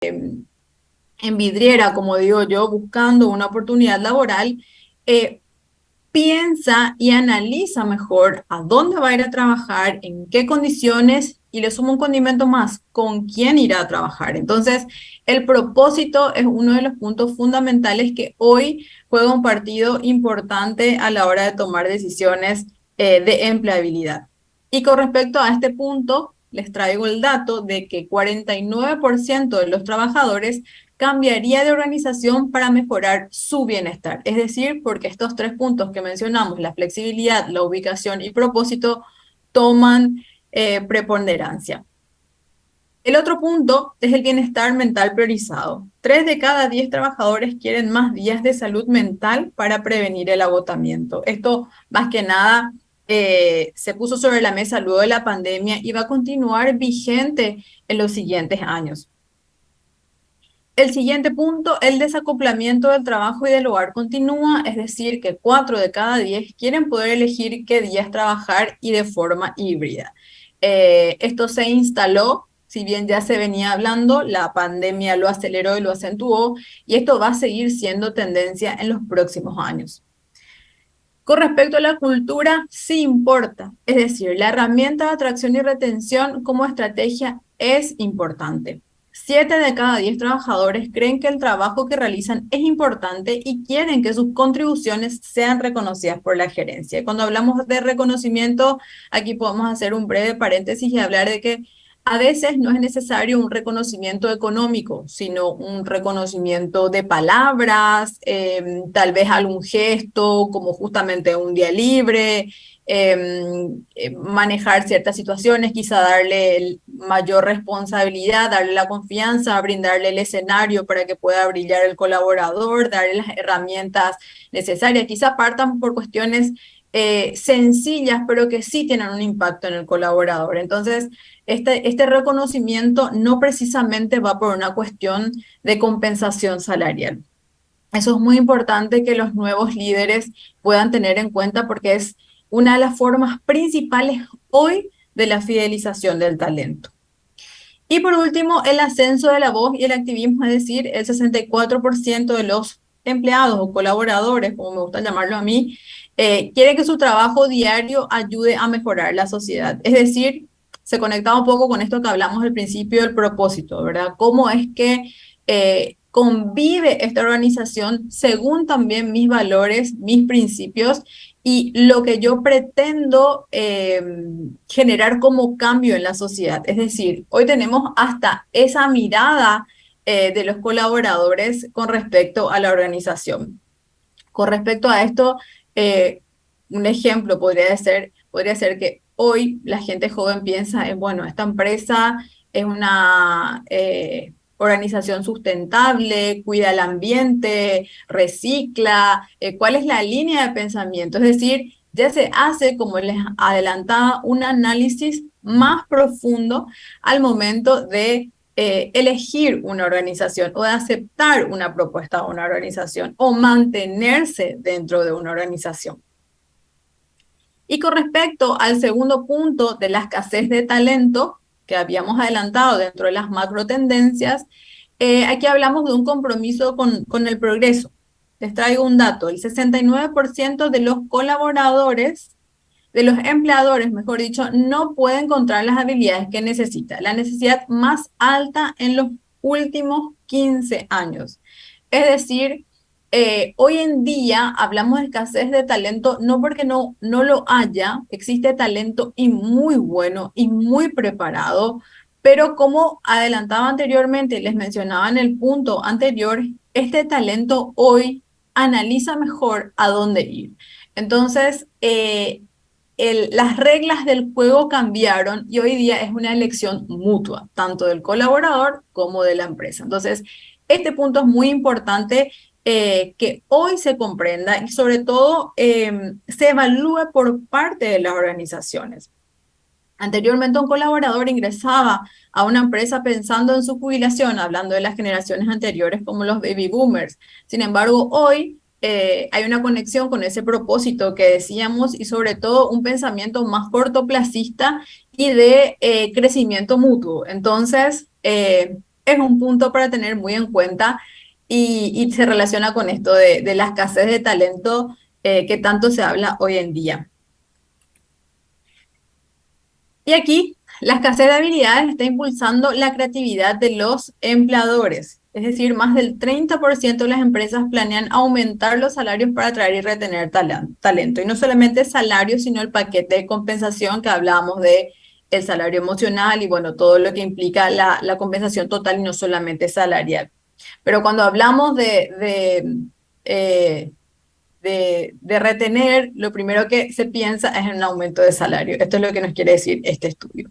en vidriera, como digo yo, buscando una oportunidad laboral, eh, piensa y analiza mejor a dónde va a ir a trabajar, en qué condiciones, y le suma un condimento más, con quién irá a trabajar. Entonces, el propósito es uno de los puntos fundamentales que hoy juega un partido importante a la hora de tomar decisiones de empleabilidad. Y con respecto a este punto, les traigo el dato de que 49% de los trabajadores cambiaría de organización para mejorar su bienestar. Es decir, porque estos tres puntos que mencionamos, la flexibilidad, la ubicación y propósito, toman preponderancia. El otro punto es el bienestar mental priorizado. 3 de cada 10 trabajadores quieren más días de salud mental para prevenir el agotamiento. Esto, más que nada, se puso sobre la mesa luego de la pandemia y va a continuar vigente en los siguientes años. El siguiente punto, el desacoplamiento del trabajo y del hogar continúa, es decir, que 4 de cada 10 quieren poder elegir qué días trabajar y de forma híbrida. Esto se instaló, si bien ya se venía hablando, la pandemia lo aceleró y lo acentuó, y esto va a seguir siendo tendencia en los próximos años. Con respecto a la cultura, sí importa, es decir, la herramienta de atracción y retención como estrategia es importante. 7 de cada 10 trabajadores creen que el trabajo que realizan es importante y quieren que sus contribuciones sean reconocidas por la gerencia. Cuando hablamos de reconocimiento, aquí podemos hacer un breve paréntesis y hablar de que a veces no es necesario un reconocimiento económico, sino un reconocimiento de palabras, tal vez algún gesto, como justamente un día libre, manejar ciertas situaciones, quizá darle mayor responsabilidad, darle la confianza, brindarle el escenario para que pueda brillar el colaborador, darle las herramientas necesarias. Quizá partan por cuestiones sencillas, pero que sí tienen un impacto en el colaborador. Entonces, este reconocimiento no precisamente va por una cuestión de compensación salarial. Eso es muy importante que los nuevos líderes puedan tener en cuenta porque es una de las formas principales hoy de la fidelización del talento. Y por último, el ascenso de la voz y el activismo, es decir, el 64% de los empleados o colaboradores, como me gusta llamarlo a mí, quiere que su trabajo diario ayude a mejorar la sociedad. Es decir, se conecta un poco con esto que hablamos al principio del propósito, ¿verdad? ¿Cómo es que convive esta organización según también mis valores, mis principios y lo que yo pretendo generar como cambio en la sociedad? Es decir, hoy tenemos hasta esa mirada de los colaboradores con respecto a la organización. Con respecto a esto, eh, un ejemplo podría ser que hoy la gente joven piensa en, bueno, esta empresa es una organización sustentable, cuida el ambiente, recicla, ¿cuál es la línea de pensamiento? Es decir, ya se hace, como les adelantaba, un análisis más profundo al momento de elegir una organización o de aceptar una propuesta de una organización o mantenerse dentro de una organización. Y con respecto al segundo punto de la escasez de talento que habíamos adelantado dentro de las macro tendencias, aquí hablamos de un compromiso con el progreso. Les traigo un dato, el 69% de los colaboradores, de los empleadores, mejor dicho, no puede encontrar las habilidades que necesita, la necesidad más alta en los últimos 15 años. Es decir, hoy en día hablamos de escasez de talento, no porque no lo haya, existe talento y muy bueno y muy preparado, pero como adelantaba anteriormente, les mencionaba en el punto anterior, este talento hoy analiza mejor a dónde ir. Entonces, las reglas del juego cambiaron y hoy día es una elección mutua, tanto del colaborador como de la empresa. Entonces, este punto es muy importante que hoy se comprenda y sobre todo se evalúe por parte de las organizaciones. Anteriormente un colaborador ingresaba a una empresa pensando en su jubilación, hablando de las generaciones anteriores como los baby boomers. Sin embargo, hoy hay una conexión con ese propósito que decíamos y sobre todo un pensamiento más cortoplacista y de crecimiento mutuo. Entonces, es un punto para tener muy en cuenta y se relaciona con esto de la escasez de talento que tanto se habla hoy en día. Y aquí, la escasez de habilidades está impulsando la creatividad de los empleadores. Es decir, más del 30% de las empresas planean aumentar los salarios para atraer y retener talento. Y no solamente salarios, sino el paquete de compensación que hablábamos de el salario emocional y bueno, todo lo que implica la compensación total y no solamente salarial. Pero cuando hablamos eh, de retener, lo primero que se piensa es en un aumento de salario. Esto es lo que nos quiere decir este estudio.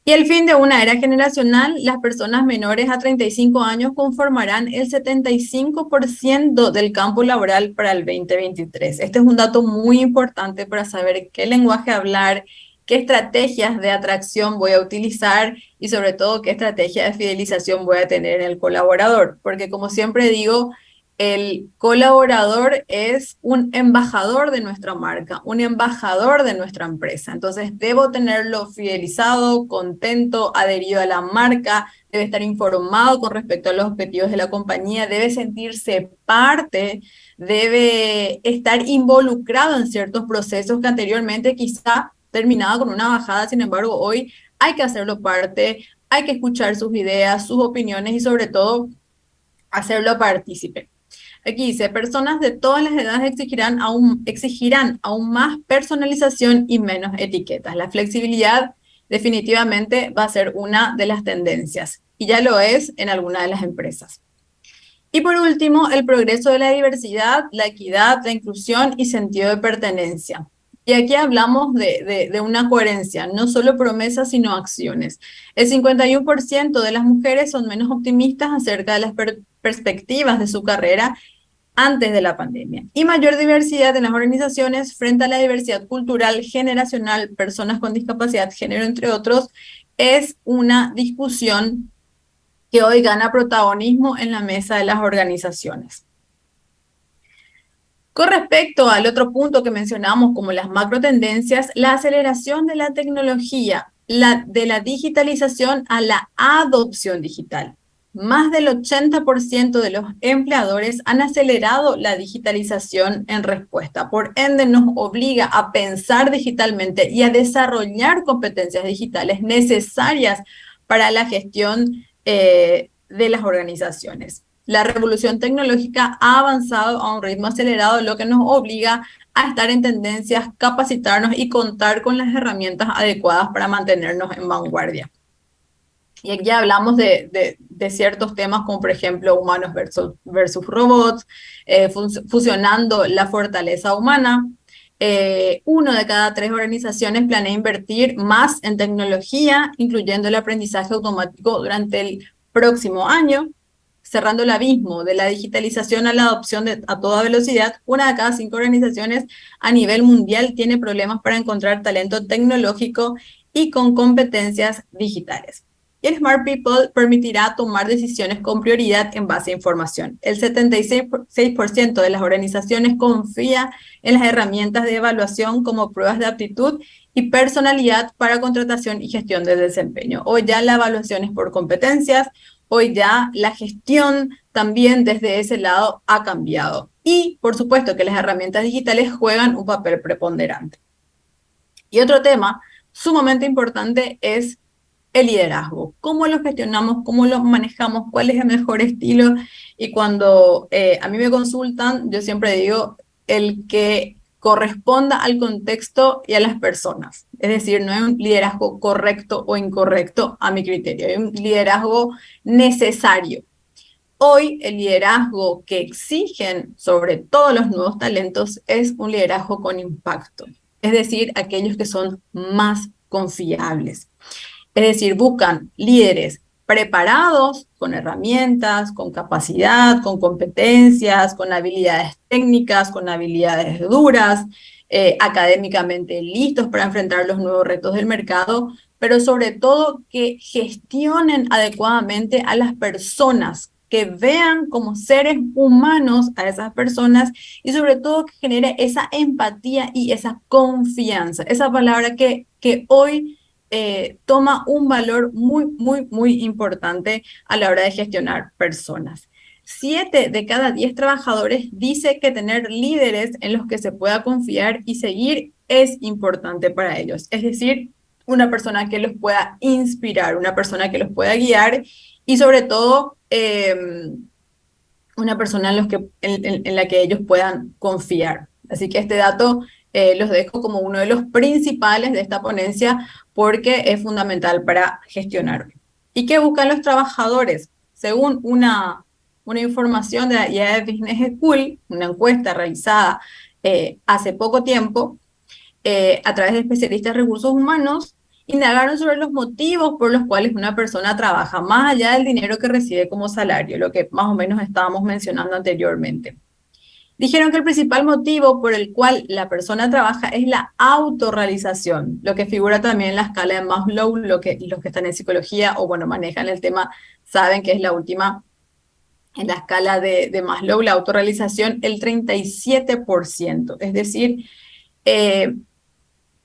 Y el fin de una era generacional, las personas menores a 35 años conformarán el 75% del campo laboral para el 2023. Este es un dato muy importante para saber qué lenguaje hablar, qué estrategias de atracción voy a utilizar y sobre todo qué estrategia de fidelización voy a tener en el colaborador. Porque como siempre digo, el colaborador es un embajador de nuestra marca, un embajador de nuestra empresa. Entonces, debo tenerlo fidelizado, contento, adherido a la marca, debe estar informado con respecto a los objetivos de la compañía, debe sentirse parte, debe estar involucrado en ciertos procesos que anteriormente quizá terminaba con una bajada. Sin embargo, hoy hay que hacerlo parte, hay que escuchar sus ideas, sus opiniones y sobre todo hacerlo partícipe. Aquí dice, personas de todas las edades exigirán aún más personalización y menos etiquetas. La flexibilidad definitivamente va a ser una de las tendencias y ya lo es en algunas de las empresas. Y por último, el progreso de la diversidad, la equidad, la inclusión y sentido de pertenencia. Y aquí hablamos de una coherencia, no solo promesas, sino acciones. El 51% de las mujeres son menos optimistas acerca de las perspectivas de su carrera antes de la pandemia. Y mayor diversidad en las organizaciones frente a la diversidad cultural, generacional, personas con discapacidad, género, entre otros, es una discusión que hoy gana protagonismo en la mesa de las organizaciones. Con respecto al otro punto que mencionamos como las macro tendencias, la aceleración de la tecnología, de la digitalización a la adopción digital. Más del 80% de los empleadores han acelerado la digitalización en respuesta. Por ende, nos obliga a pensar digitalmente y a desarrollar competencias digitales necesarias para la gestión de las organizaciones. La revolución tecnológica ha avanzado a un ritmo acelerado, lo que nos obliga a estar en tendencias, capacitarnos y contar con las herramientas adecuadas para mantenernos en vanguardia. Y aquí hablamos de ciertos temas como por ejemplo humanos versus robots, fusionando la fortaleza humana. 1 de cada 3 organizaciones planea invertir más en tecnología, incluyendo el aprendizaje automático durante el próximo año. Cerrando el abismo de la digitalización a la adopción a toda velocidad, 1 de cada 5 organizaciones a nivel mundial tiene problemas para encontrar talento tecnológico y con competencias digitales. Y el Smart People permitirá tomar decisiones con prioridad en base a información. El 76% de las organizaciones confía en las herramientas de evaluación como pruebas de aptitud y personalidad para contratación y gestión de desempeño. Hoy ya la evaluación es por competencias, hoy ya la gestión también desde ese lado ha cambiado. Y por supuesto que las herramientas digitales juegan un papel preponderante. Y otro tema sumamente importante es el liderazgo. ¿Cómo lo gestionamos? ¿Cómo lo manejamos? ¿Cuál es el mejor estilo? Y cuando a mí me consultan, yo siempre digo el que corresponda al contexto y a las personas. Es decir, no hay un liderazgo correcto o incorrecto a mi criterio, hay un liderazgo necesario. Hoy el liderazgo que exigen sobre todos los nuevos talentos es un liderazgo con impacto, es decir, aquellos que son más confiables. Es decir, buscan líderes preparados, con herramientas, con capacidad, con competencias, con habilidades técnicas, con habilidades duras, académicamente listos para enfrentar los nuevos retos del mercado, pero sobre todo que gestionen adecuadamente a las personas, que vean como seres humanos a esas personas y sobre todo que genere esa empatía y esa confianza, esa palabra que hoy toma un valor muy, muy, muy importante a la hora de gestionar personas. 7 de cada 10 trabajadores dice que tener líderes en los que se pueda confiar y seguir es importante para ellos. Es decir, una persona que los pueda inspirar, una persona que los pueda guiar y sobre todo una persona en la que ellos puedan confiar. Así que este dato los dejo como uno de los principales de esta ponencia porque es fundamental para gestionar. ¿Y qué buscan los trabajadores? Según una información de la IAE Business School, una encuesta realizada hace poco tiempo, a través de especialistas en recursos humanos, indagaron sobre los motivos por los cuales una persona trabaja, más allá del dinero que recibe como salario, lo que más o menos estábamos mencionando anteriormente. Dijeron que el principal motivo por el cual la persona trabaja es la autorrealización, lo que figura también en la escala de Maslow, los que están en psicología o bueno, manejan el tema, saben que es la última en la escala de Maslow, la autorrealización, el 37%, es decir, eh,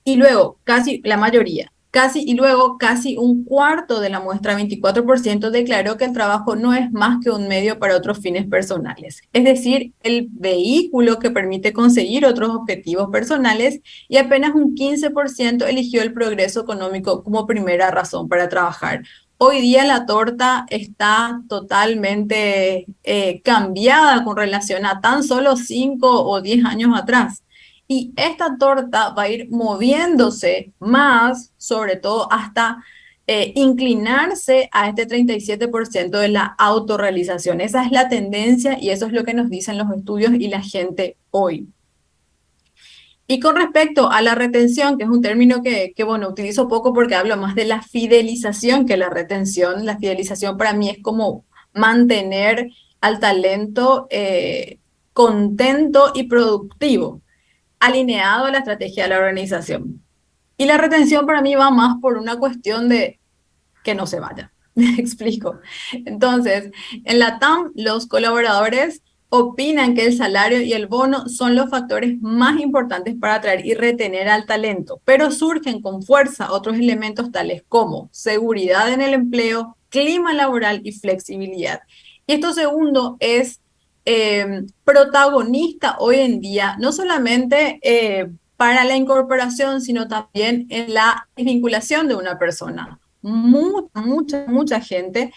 y luego, casi la mayoría, y luego casi un cuarto de la muestra, 24%, declaró que el trabajo no es más que un medio para otros fines personales. Es decir, el vehículo que permite conseguir otros objetivos personales y apenas un 15% eligió el progreso económico como primera razón para trabajar. Hoy día la torta está totalmente cambiada con relación a tan solo 5 o 10 años atrás. Y esta torta va a ir moviéndose más, sobre todo hasta inclinarse a este 37% de la autorrealización. Esa es la tendencia y eso es lo que nos dicen los estudios y la gente hoy. Y con respecto a la retención, que es un término bueno, utilizo poco porque hablo más de la fidelización que la retención. La fidelización para mí es como mantener al talento contento y productivo, alineado a la estrategia de la organización. Y la retención para mí va más por una cuestión de que no se vaya. Me explico. Entonces, en la TAM, los colaboradores opinan que el salario y el bono son los factores más importantes para atraer y retener al talento, pero surgen con fuerza otros elementos tales como seguridad en el empleo, clima laboral y flexibilidad. Y esto segundo es protagonista hoy en día, no solamente para la incorporación, sino también en la vinculación de una persona. Mucha gente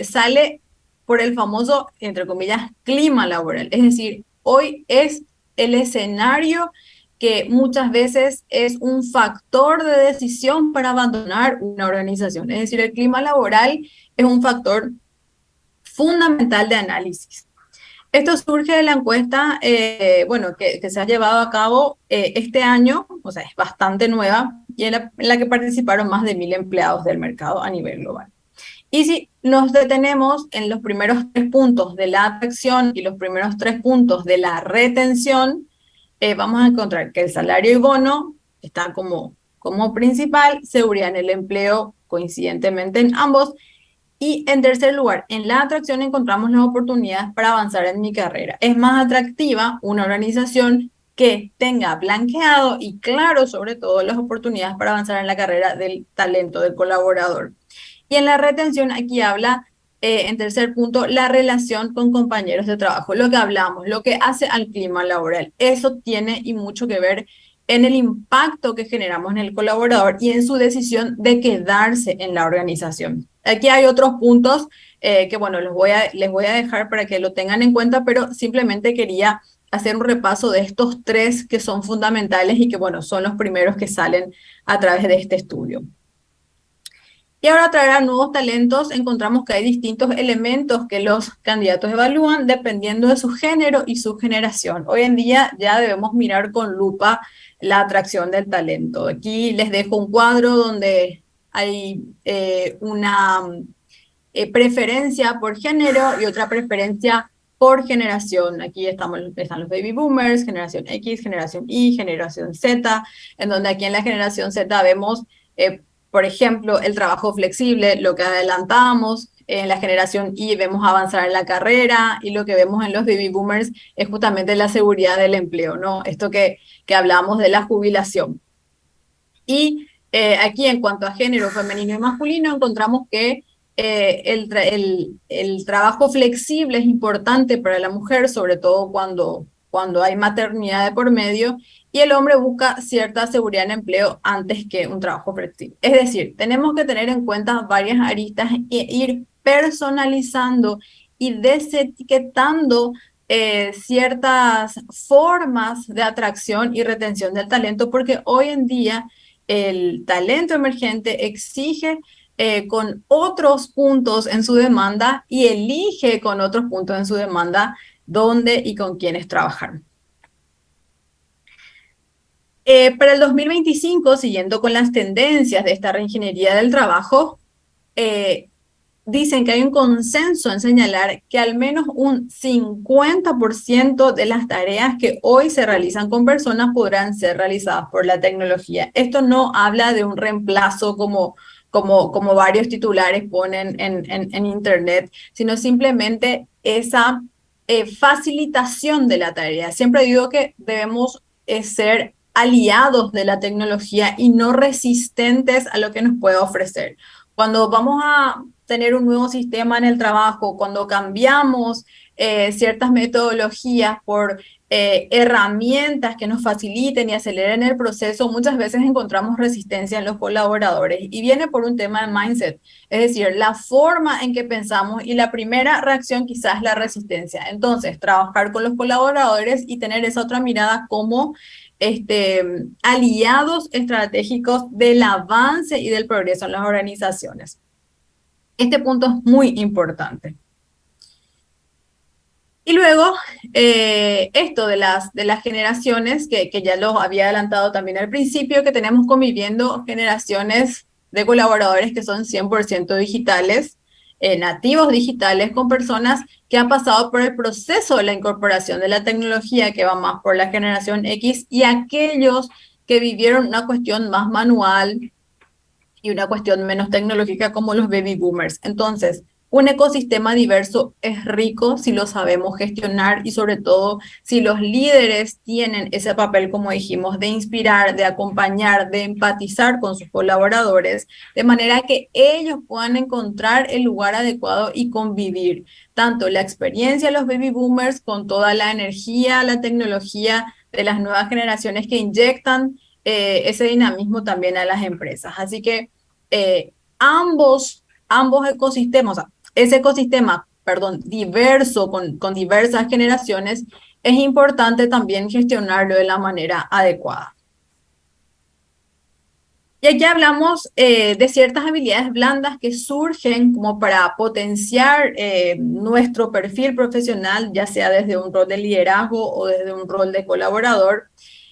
sale por el famoso, entre comillas, clima laboral. Es decir, hoy es el escenario que muchas veces es un factor de decisión para abandonar una organización. Es decir, el clima laboral es un factor fundamental de análisis. Esto surge de la encuesta, bueno, que se ha llevado a cabo este año, o sea, es bastante nueva, y en la que participaron más de 1.000 empleados del mercado a nivel global. Y si nos detenemos en los primeros 3 puntos de la atracción y los primeros 3 puntos de la retención, vamos a encontrar que el salario y bono están como principal, seguridad en el empleo coincidentemente en ambos, y en tercer lugar, en la atracción encontramos las oportunidades para avanzar en mi carrera. Es más atractiva una organización que tenga blanqueado y claro sobre todo las oportunidades para avanzar en la carrera del talento del colaborador. Y en la retención aquí habla, en tercer punto, la relación con compañeros de trabajo, lo que hablamos, lo que hace al clima laboral. Eso tiene y mucho que ver en el impacto que generamos en el colaborador y en su decisión de quedarse en la organización. Aquí hay otros puntos que, bueno, les voy a dejar para que lo tengan en cuenta, pero simplemente quería hacer un repaso de estos 3 que son fundamentales y que, bueno, son los primeros que salen a través de este estudio. Y ahora traer a nuevos talentos, encontramos que hay distintos elementos que los candidatos evalúan dependiendo de su género y su generación. Hoy en día ya debemos mirar con lupa la atracción del talento. Aquí les dejo un cuadro donde hay una preferencia por género y otra preferencia por generación. Aquí están los baby boomers, generación X, generación Y, generación Z, en donde aquí en la generación Z vemos, por ejemplo, el trabajo flexible, lo que adelantamos. En la generación Y vemos avanzar en la carrera y lo que vemos en los baby boomers es justamente la seguridad del empleo, ¿no? Esto que hablamos de la jubilación. Y Aquí en cuanto a género femenino y masculino, encontramos que el trabajo flexible es importante para la mujer, sobre todo cuando hay maternidad de por medio, y el hombre busca cierta seguridad en empleo antes que un trabajo flexible. Es decir, tenemos que tener en cuenta varias aristas e ir personalizando y desetiquetando ciertas formas de atracción y retención del talento, porque hoy en día el talento emergente exige con otros puntos en su demanda y elige con otros puntos en su demanda dónde y con quiénes trabajar. Para el 2025, siguiendo con las tendencias de esta reingeniería del trabajo, eh, dicen que hay un consenso en señalar que al menos un 50% de las tareas que hoy se realizan con personas podrán ser realizadas por la tecnología. Esto no habla de un reemplazo como varios titulares ponen en Internet, sino simplemente esa facilitación de la tarea. Siempre digo que debemos ser aliados de la tecnología y no resistentes a lo que nos puede ofrecer. Cuando vamos a tener un nuevo sistema en el trabajo, cuando cambiamos ciertas metodologías por herramientas que nos faciliten y aceleren el proceso, muchas veces encontramos resistencia en los colaboradores y viene por un tema de mindset, es decir, la forma en que pensamos y la primera reacción quizás es la resistencia. Entonces, trabajar con los colaboradores y tener esa otra mirada como aliados estratégicos del avance y del progreso en las organizaciones. Este punto es muy importante. Y luego, esto de las generaciones, que ya lo había adelantado también al principio, que tenemos conviviendo generaciones de colaboradores que son 100% digitales, nativos digitales, con personas que han pasado por el proceso de la incorporación de la tecnología, que va más por la generación X, y aquellos que vivieron una cuestión más manual, y una cuestión menos tecnológica como los baby boomers. Entonces, un ecosistema diverso es rico si lo sabemos gestionar y sobre todo si los líderes tienen ese papel, como dijimos, de inspirar, de acompañar, de empatizar con sus colaboradores, de manera que ellos puedan encontrar el lugar adecuado y convivir. Tanto la experiencia de los baby boomers con toda la energía, la tecnología de las nuevas generaciones que inyectan ese dinamismo también a las empresas. Así que ambos ecosistemas, o sea, ese ecosistema, perdón, diverso con diversas generaciones, es importante también gestionarlo de la manera adecuada. Y aquí hablamos de ciertas habilidades blandas que surgen como para potenciar nuestro perfil profesional, ya sea desde un rol de liderazgo o desde un rol de colaborador.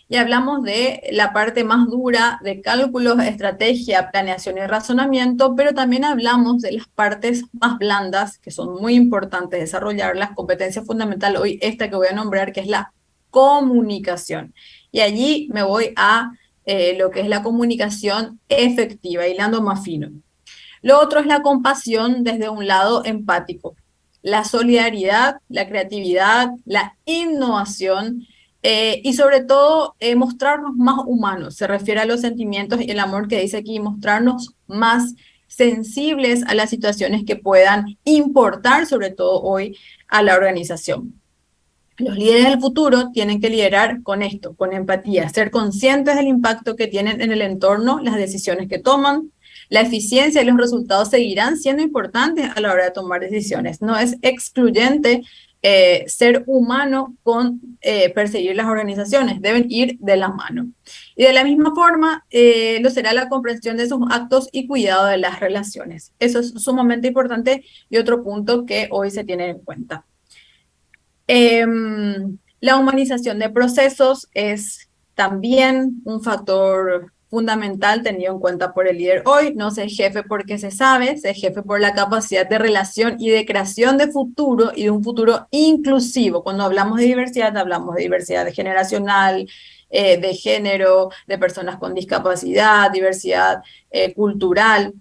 Y hablamos de la parte más dura de cálculos, estrategia, planeación y razonamiento, pero también hablamos de las partes más blandas, que son muy importantes desarrollar, las competencias fundamentales, hoy esta que voy a nombrar, que es la comunicación. Y allí me voy a lo que es la comunicación efectiva, hilando más fino. Lo otro es la compasión desde un lado empático, la solidaridad, la creatividad, la innovación y sobre todo mostrarnos más humanos. Se refiere a los sentimientos y el amor que dice aquí, mostrarnos más sensibles a las situaciones que puedan importar, sobre todo hoy, a la organización. Los líderes del futuro tienen que liderar con esto, con empatía, ser conscientes del impacto que tienen en el entorno, las decisiones que toman. La eficiencia y los resultados seguirán siendo importantes a la hora de tomar decisiones. No es excluyente ser humano con perseguir las organizaciones, deben ir de la mano. Y de la misma forma, lo será la comprensión de sus actos y cuidado de las relaciones. Eso es sumamente importante y otro punto que hoy se tiene en cuenta. La humanización de procesos es también un factor fundamental tenido en cuenta por el líder hoy. No sé jefe porque se sabe, sé jefe por la capacidad de relación y de creación de futuro y de un futuro inclusivo. Cuando hablamos de diversidad generacional, de género, de personas con discapacidad, diversidad cultural,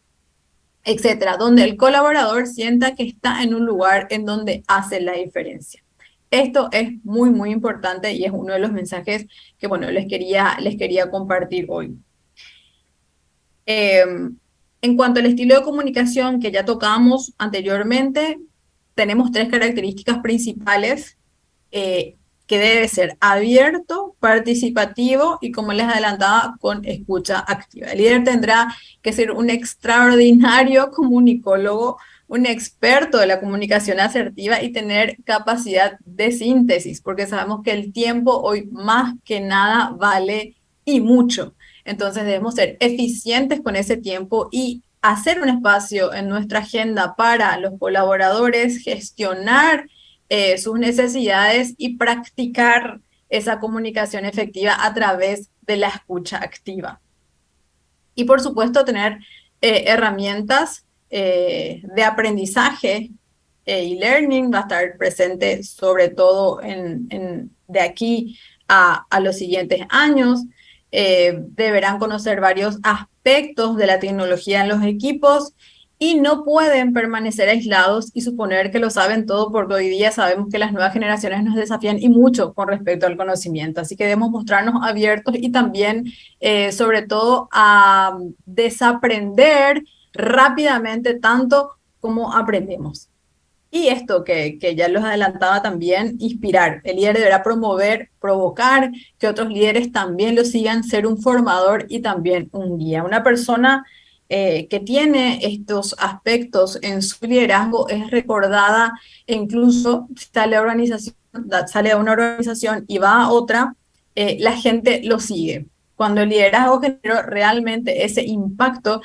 etcétera, donde el colaborador sienta que está en un lugar en donde hace la diferencia. Esto es muy, muy importante y es uno de los mensajes que, bueno, les quería compartir hoy. Eh, en cuanto al estilo de comunicación que ya tocamos anteriormente, tenemos tres características principales, que debe ser abierto, participativo y, como les adelantaba, con escucha activa. El líder tendrá que ser un extraordinario comunicólogo, un experto de la comunicación asertiva y tener capacidad de síntesis, porque sabemos que el tiempo hoy más que nada vale y mucho. Entonces debemos ser eficientes con ese tiempo y hacer un espacio en nuestra agenda para los colaboradores, gestionar sus necesidades y practicar esa comunicación efectiva a través de la escucha activa. Y por supuesto tener herramientas de aprendizaje y learning va a estar presente sobre todo de aquí a los siguientes años. Deberán conocer varios aspectos de la tecnología en los equipos y no pueden permanecer aislados y suponer que lo saben todo, porque hoy día sabemos que las nuevas generaciones nos desafían y mucho con respecto al conocimiento. Así que debemos mostrarnos abiertos y también, sobre todo, a desaprender rápidamente tanto como aprendemos. Y esto que ya los adelantaba también, inspirar. El líder deberá promover, provocar que otros líderes también lo sigan, ser un formador y también un guía. Una persona que tiene estos aspectos en su liderazgo es recordada, e incluso si sale a organización, sale a una organización y va a otra, la gente lo sigue. Cuando el liderazgo generó realmente ese impacto,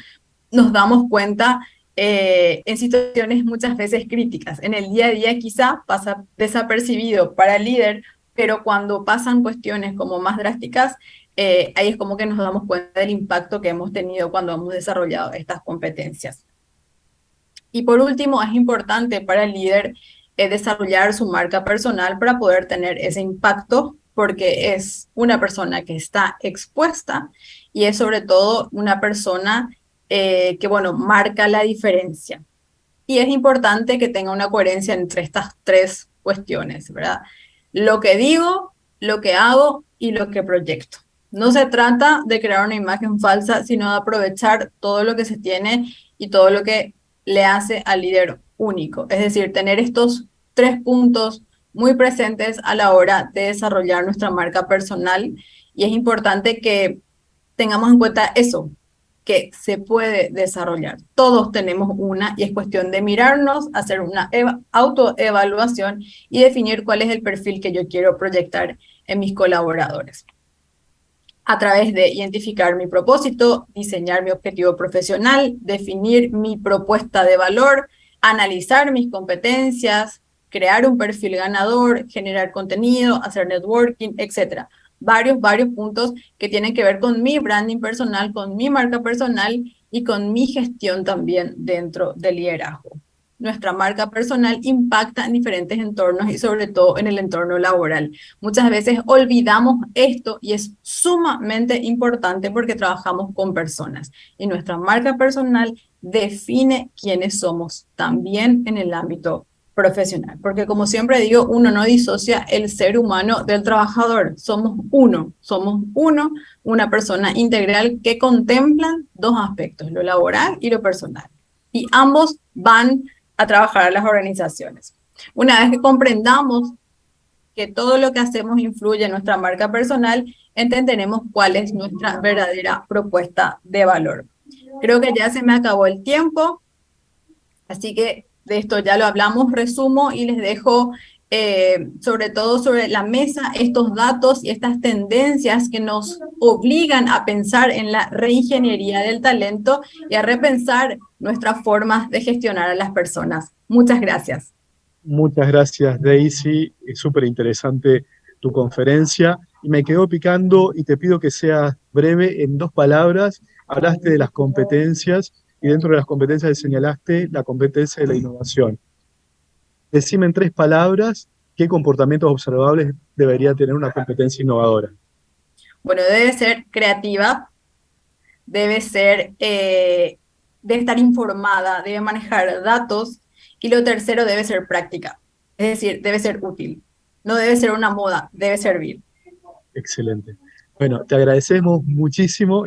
nos damos cuenta en situaciones muchas veces críticas. En el día a día quizá pasa desapercibido para el líder, pero cuando pasan cuestiones como más drásticas, ahí es como que nos damos cuenta del impacto que hemos tenido cuando hemos desarrollado estas competencias. Y por último, es importante para el líder desarrollar su marca personal para poder tener ese impacto, porque es una persona que está expuesta y es sobre todo una persona que, bueno, marca la diferencia. Y es importante que tenga una coherencia entre estas tres cuestiones, ¿verdad? Lo que digo, lo que hago y lo que proyecto. No se trata de crear una imagen falsa, sino de aprovechar todo lo que se tiene y todo lo que le hace al líder único. Es decir, tener estos tres puntos muy presentes a la hora de desarrollar nuestra marca personal. Y es importante que tengamos en cuenta eso, que se puede desarrollar. Todos tenemos una y es cuestión de mirarnos, hacer una autoevaluación y definir cuál es el perfil que yo quiero proyectar en mis colaboradores. A través de identificar mi propósito, diseñar mi objetivo profesional, definir mi propuesta de valor, analizar mis competencias, crear un perfil ganador, generar contenido, hacer networking, etcétera. Varios puntos que tienen que ver con mi branding personal, con mi marca personal y con mi gestión también dentro del liderazgo. Nuestra marca personal impacta en diferentes entornos y sobre todo en el entorno laboral. Muchas veces olvidamos esto y es sumamente importante porque trabajamos con personas y nuestra marca personal define quiénes somos también en el ámbito profesional. Porque, como siempre digo, uno no disocia el ser humano del trabajador. Somos uno, una persona integral que contempla dos aspectos, lo laboral y lo personal. Y ambos van a trabajar a las organizaciones. Una vez que comprendamos que todo lo que hacemos influye en nuestra marca personal, entenderemos cuál es nuestra verdadera propuesta de valor. Creo que ya se me acabó el tiempo, así que de esto ya lo hablamos, resumo y les dejo sobre todo sobre la mesa estos datos y estas tendencias que nos obligan a pensar en la reingeniería del talento y a repensar nuestras formas de gestionar a las personas. Muchas gracias. Muchas gracias, Daisy. Es súper interesante tu conferencia y me quedó picando y te pido que seas breve en dos palabras. Hablaste de las competencias y dentro de las competencias señalaste la competencia de la innovación. Decime en tres palabras qué comportamientos observables debería tener una competencia innovadora. Bueno, debe ser creativa, debe ser, debe estar informada, debe manejar datos y lo tercero debe ser práctica, es decir, debe ser útil. No debe ser una moda, debe servir. Excelente. Bueno, te agradecemos muchísimo.